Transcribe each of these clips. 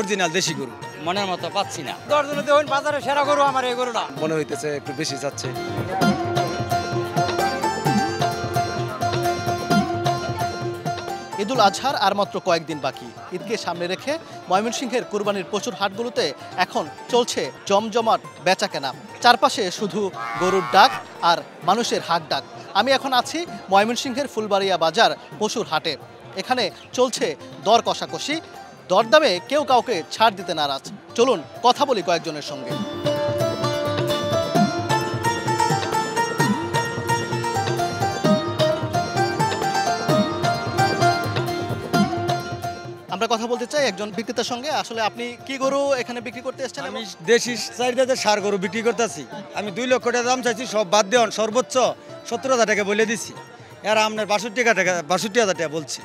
Original দেশি গরু মনের মতো পাচ্ছি না। দর্জনে দেখুন বাজারে সেরা গরু আমার এই গরুটা মনে হইতেছে একটু বেশি যাচ্ছে। ঈদুল আজহার আর মাত্র কয়েকদিন বাকি। ঈদকে সামনে রেখে ময়মনসিংহের কুরবানির পশুর হাটগুলোতে এখন চলছে জমজমাট বেচাকেনা। চারপাশে শুধু গরুর ডাক আর মানুষের হাক ডাক। আমি এখন আছি ময়মনসিংহের ফুলবাড়িয়া বাজার পশুর হাটে। এখানে চলছে দর কষাকষি, দরদামে কেউ কাউকে ছাড় দিতে নারাজ। চলুন কথা বলি কয়েকজনের সঙ্গে। আমরা কথা বলতে চাই একজন বিক্রেতার সঙ্গে। আসলে আপনি কি গরু এখানে বিক্রি করতে এসেছেন? আমি দেশি চাহিদাতে সার গরু বিক্রি করতেছি। আমি 2 লক্ষ টাকা দাম চাইছি, সব বাদ দেওয়ান সর্বোচ্চ 70,000 টাকা বলে দিছি। এর আপনার 62,000 টাকা বলছি,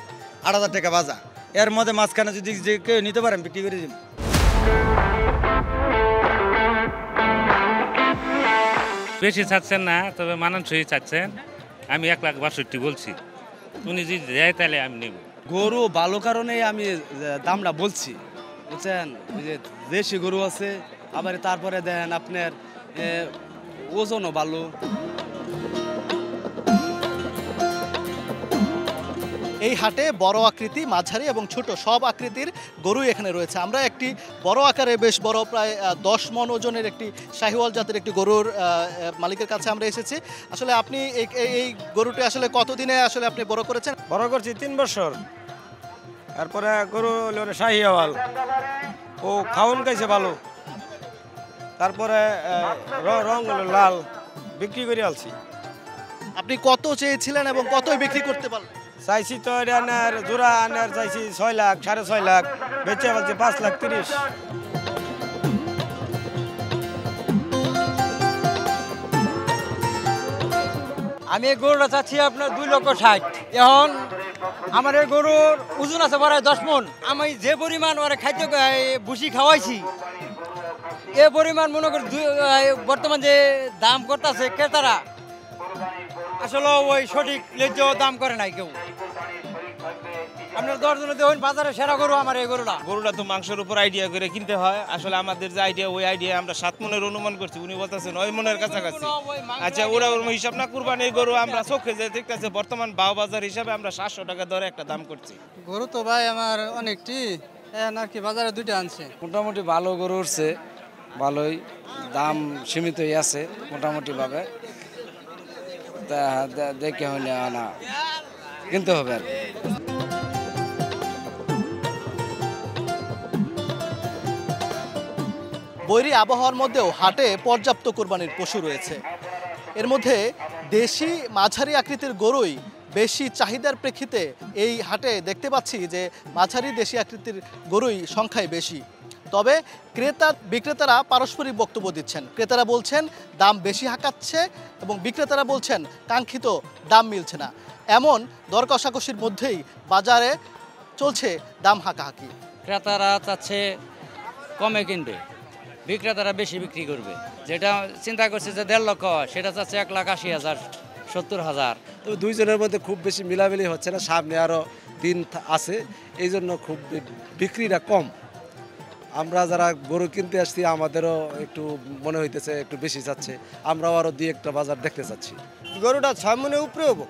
8,000 টাকা বাজার। এর মধ্যে মাঝখানে যদি যে কেউ নিতে পারেন বিক্রি করে দিন। বেশি চাচ্ছেন না, তবে মানানসই চাচ্ছেন। আমি 1,62,000 বলছি, উনি যদি দেয় তাহলে আমি নেব। গরু ভালো কারণে আমি দামটা বলছি, বুঝছেন? ওই যে দেশি গরু আছে, আবার তারপরে দেন আপনার ওজনও ভালো। এই হাটে বড় আকৃতি, মাঝারি এবং ছোট সব আকৃতির গরুই এখানে রয়েছে। আমরা একটি বড় আকারে বেশ বড় প্রায় 10 মণ ওজনের একটি শাহিওয়াল জাতের একটি গরুর মালিকের কাছে আমরা এসেছি। আসলে আপনি এই গরুটি আসলে কতদিনে আসলে আপনি বড় করেছেন? বড় করছি 3 বছর। তারপরে গরু হলো শাহিওয়াল, ও খাওয়ান খাইছে ভালো। তারপরে রং হলো লাল, বিক্রি করে আলছি। আপনি কত চেয়েছিলেন এবং কতই বিক্রি করতে পারলেন? চাইছি তো আনার জোড়া আনার চাইছি 6 লাখ, 6.5 লাখ, বেচে বলছে 5,30,000। আমি এই গরুটা চাচ্ছি আপনার 2,60,000। এখন আমার এই গরুর ওজন আছে প্রায় 10 মণ। আমি যে পরিমাণ ওরা খাদ্য ভুসি খাওয়াইছি, এ পরিমাণ মনে করি বর্তমান যে দাম করতেছে ক্রেতারা, আসলে ওই সঠিক ন্যায্য দাম করে নাই কেউ। আপনার দর্জনে দেখুন বাজারে সেরা গরু আমার এই গরুটা। গরুটা তো মাংসের উপর আইডিয়া করে কিনতে হয়। আসলে আমাদের যে আইডিয়া, ওই আইডিয়া আমরা 7 মণের অনুমান করছি, উনি বলতেছেন 9 মণের কাছাকাছি। আচ্ছা, ওরা হিসাব না কুরবানির গরু আমরা চোখে যে দেখতেছে বর্তমান ভাও বাজার হিসাবে আমরা 700 টাকা দরে একটা দাম করছি। গরু তো ভাই আমার অনেকটি, আর কি বাজারে 2টা আনছে। মোটামুটি ভালো গরু উঠছে, ভালোই দাম সীমিতই আছে মোটামুটি ভাবে। দেখে হলে আনা কিনতে হবে আর কি। বৈরী আবহাওয়ার মধ্যেও হাটে পর্যাপ্ত কোরবানির পশু রয়েছে। এর মধ্যে দেশি মাঝারি আকৃতির গরুই বেশি চাহিদার প্রেক্ষিতে এই হাটে দেখতে পাচ্ছি যে মাঝারি দেশি আকৃতির গরুই সংখ্যায় বেশি। তবে বিক্রেতারা পারস্পরিক বক্তব্য দিচ্ছেন। ক্রেতারা বলছেন দাম বেশি হাঁকাচ্ছে এবং বিক্রেতারা বলছেন কাঙ্ক্ষিত দাম মিলছে না। এমন দর কষাকষির মধ্যেই বাজারে চলছে দাম হাঁকাহাঁকি। ক্রেতারা চাচ্ছে কমে কিনবে, বিক্রেতারা বেশি বিক্রি করবে। যেটা চিন্তা করছে যে 1.5 লক্ষ, সেটা চাচ্ছে 1,80,000, 70,000। তো দুইজনের মধ্যে খুব বেশি মিলামিলি হচ্ছে না, সামনে আরও দিন আছে, এই জন্য খুব বিক্রিটা কম। আমরা যারা গরু কিনতে আসছি আমাদেরও একটু মনে হইতেছে একটু বেশি যাচ্ছে। আমরাও আরও 2-1টা বাজার দেখতে চাচ্ছি। গরুটা 6 মণের উপরে হবো।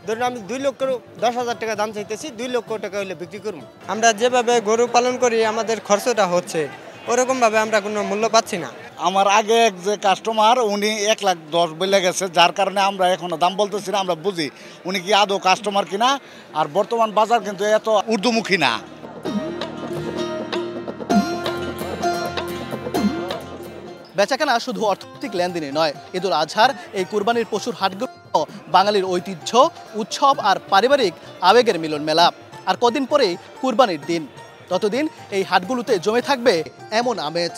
ধরুন আমি 2,10,000 টাকা দাম চাইতেছি, 2 লক্ষ টাকা হলে বিক্রি করবো। আমরা যেভাবে গরু পালন করি আমাদের খরচটা হচ্ছে, ওরকমভাবে আমরা কোনো মূল্য পাচ্ছি না। আমার আগে এক যে কাস্টমার, উনি 1,10,000 বলে গেছে, যার কারণে আমরা এখনো দাম বলতেছি না। আমরা বুঝি উনি কি আদৌ কাস্টমার কিনা। আর বর্তমান বাজার কিন্তু এত ঊর্ধ্বমুখী না। বেচাকেনা শুধু অর্থনৈতিক লেনদেনই নয়, ঈদুল আজহার এই কুরবানির পশুর হাটগুলো বাঙালির ঐতিহ্য, উৎসব আর পারিবারিক আবেগের মিলন মেলা। আর কদিন পরেই কুরবানির দিন, ততদিন এই হাটগুলোতে জমে থাকবে এমন আমেজ।